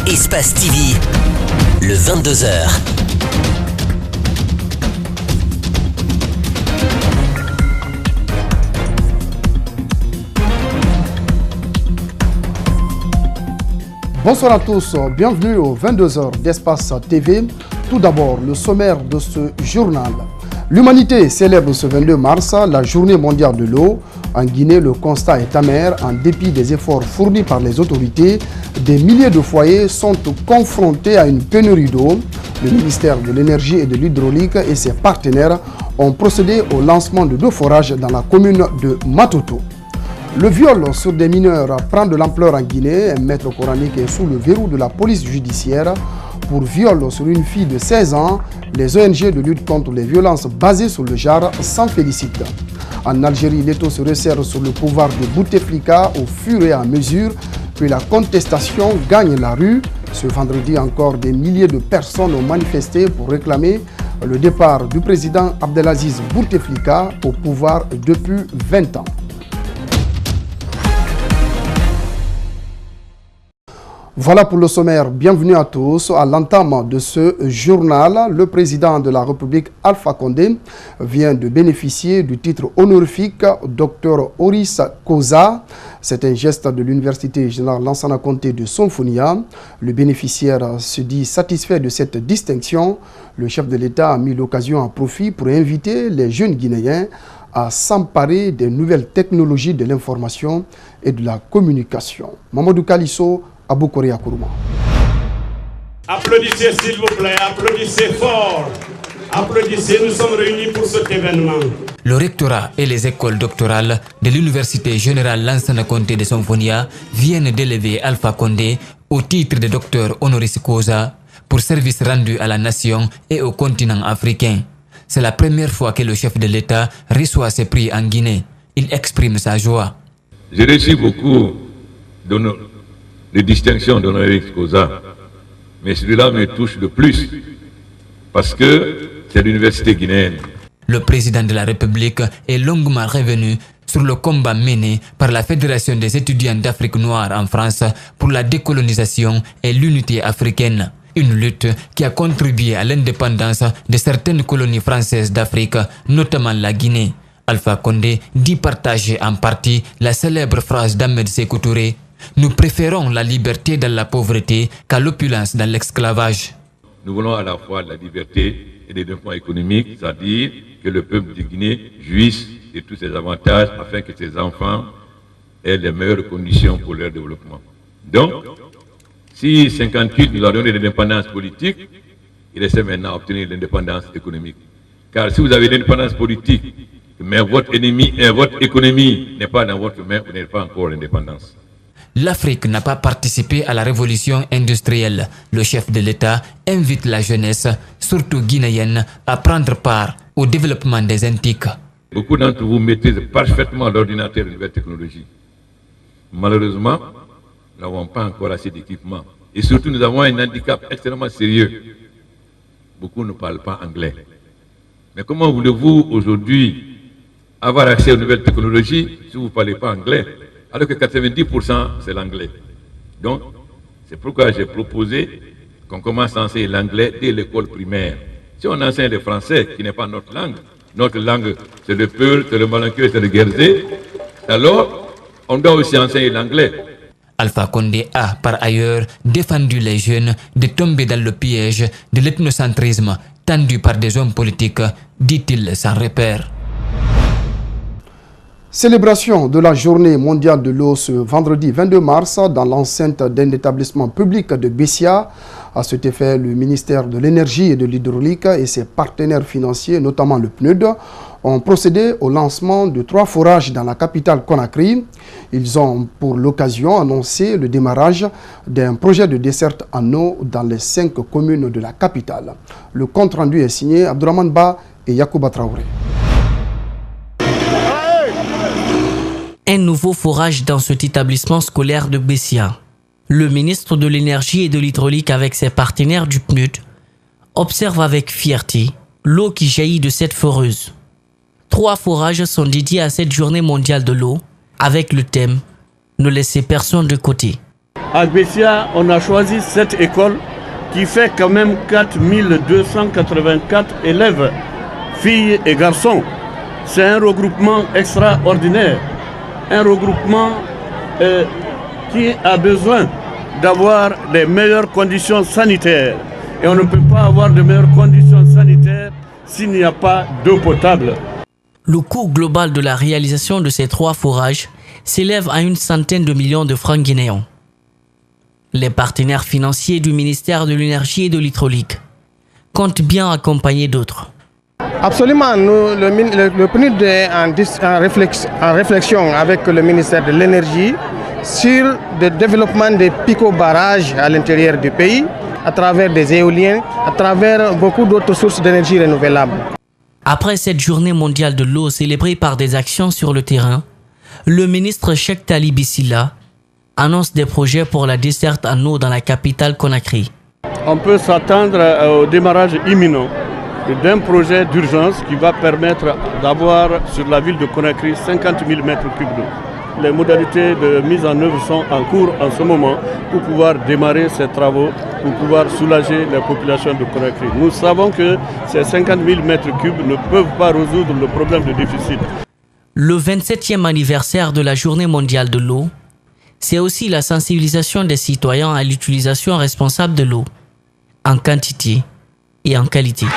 Espace TV, le 22h. Bonsoir à tous, bienvenue aux 22h d'Espace TV. Tout d'abord, le sommaire de ce journal. L'humanité célèbre ce 22 mars la journée mondiale de l'eau. En Guinée, le constat est amer. En dépit des efforts fournis par les autorités, des milliers de foyers sont confrontés à une pénurie d'eau. Le ministère de l'Énergie et de l'Hydraulique et ses partenaires ont procédé au lancement de 2 forages dans la commune de Matoto. Le viol sur des mineurs prend de l'ampleur en Guinée. Un maître coranique est sous le verrou de la police judiciaire. Pour viol sur une fille de 16 ans, les ONG de lutte contre les violences basées sur le genre s'en félicitent. En Algérie, l'État se resserre sur le pouvoir de Bouteflika au fur et à mesure que la contestation gagne la rue. Ce vendredi encore, des milliers de personnes ont manifesté pour réclamer le départ du président Abdelaziz Bouteflika au pouvoir depuis 20 ans. Voilà pour le sommaire. Bienvenue à tous. À l'entame de ce journal, le président de la République, Alpha Condé, vient de bénéficier du titre honorifique Dr Oris Koza. C'est un geste de l'Université générale Lansana Conté de Sonfonia. Le bénéficiaire se dit satisfait de cette distinction. Le chef de l'État a mis l'occasion à profit pour inviter les jeunes Guinéens à s'emparer des nouvelles technologies de l'information et de la communication. Mamadou Kalisso, Abou Korea Kourouma. Applaudissez s'il vous plaît, applaudissez fort. Applaudissez, nous sommes réunis pour cet événement. Le rectorat et les écoles doctorales de l'Université générale Lansana Conté de Sonfonia viennent d'élever Alpha Condé au titre de docteur honoris causa pour service rendu à la nation et au continent africain. C'est la première fois que le chef de l'État reçoit ce prix en Guinée. Il exprime sa joie. J'ai reçu beaucoup de distinctions d'honoris causa, mais celui-là me touche le plus parce que c'est l'université guinéenne. Le président de la République est longuement revenu sur le combat mené par la Fédération des étudiants d'Afrique noire en France pour la décolonisation et l'unité africaine. Une lutte qui a contribué à l'indépendance de certaines colonies françaises d'Afrique, notamment la Guinée. Alpha Condé dit partager en partie la célèbre phrase d'Ahmed Sékou Touré: nous préférons la liberté dans la pauvreté qu'à l'opulence dans l'esclavage. Nous voulons à la fois la liberté et les développements économiques, c'est-à-dire que le peuple de Guinée jouisse de tous ses avantages afin que ses enfants aient les meilleures conditions pour leur développement. Donc, si 58 nous a donné l'indépendance politique, il essaie maintenant d'obtenir l'indépendance économique. Car si vous avez l'indépendance politique, mais votre ennemi et votre économie n'est pas dans votre main, vous n'avez pas encore l'indépendance. L'Afrique n'a pas participé à la révolution industrielle. Le chef de l'État invite la jeunesse, surtout guinéenne, à prendre part au développement des antiques. Beaucoup d'entre vous maîtrisent parfaitement l'ordinateur et les nouvelles technologies. Malheureusement, nous n'avons pas encore assez d'équipements. Et surtout, nous avons un handicap extrêmement sérieux. Beaucoup ne parlent pas anglais. Mais comment voulez-vous aujourd'hui avoir accès aux nouvelles technologies si vous ne parlez pas anglais? Alors que 90% c'est l'anglais. Donc, c'est pourquoi j'ai proposé qu'on commence à enseigner l'anglais dès l'école primaire. Si on enseigne le français, qui n'est pas notre langue c'est le Peul, c'est le Malinqueux, c'est le Guérzé, alors on doit aussi enseigner l'anglais. Alpha Condé a, par ailleurs, défendu les jeunes de tomber dans le piège de l'ethnocentrisme tendu par des hommes politiques, dit-il sans repère. Célébration de la journée mondiale de l'eau ce vendredi 22 mars dans l'enceinte d'un établissement public de Bessia. À cet effet, le ministère de l'Énergie et de l'Hydraulique et ses partenaires financiers, notamment le PNUD, ont procédé au lancement de 3 forages dans la capitale Conakry. Ils ont pour l'occasion annoncé le démarrage d'un projet de desserte en eau dans les 5 communes de la capitale. Le compte-rendu est signé Abdourahmane Ba et Yacouba Traoré. Un nouveau forage dans cet établissement scolaire de Bessia. Le ministre de l'Énergie et de l'Hydraulique avec ses partenaires du PNUD observe avec fierté l'eau qui jaillit de cette foreuse. 3 forages sont dédiés à cette journée mondiale de l'eau avec le thème « Ne laissez personne de côté ». À Bessia, on a choisi cette école qui fait quand même 4284 élèves, filles et garçons. C'est un regroupement extraordinaire, un regroupement qui a besoin d'avoir des meilleures conditions sanitaires. Et on ne peut pas avoir de meilleures conditions sanitaires s'il n'y a pas d'eau potable. Le coût global de la réalisation de ces 3 forages s'élève à 100 millions de francs guinéens. Les partenaires financiers du ministère de l'Énergie et de l'Hydraulique comptent bien accompagner d'autres. Absolument, le PNUD est en réflexion avec le ministère de l'Énergie sur le développement des pico-barrages à l'intérieur du pays, à travers des éoliens, à travers beaucoup d'autres sources d'énergie renouvelable. Après cette journée mondiale de l'eau célébrée par des actions sur le terrain, le ministre Cheikh Talib Silla annonce des projets pour la desserte en eau dans la capitale Conakry. On peut s'attendre au démarrage imminent d'un projet d'urgence qui va permettre d'avoir sur la ville de Conakry 50 000 mètres cubes d'eau. Les modalités de mise en œuvre sont en cours en ce moment pour pouvoir démarrer ces travaux, pour pouvoir soulager la population de Conakry. Nous savons que ces 50 000 mètres cubes ne peuvent pas résoudre le problème de déficit. Le 27e anniversaire de la Journée mondiale de l'eau, c'est aussi la sensibilisation des citoyens à l'utilisation responsable de l'eau, en quantité et en qualité.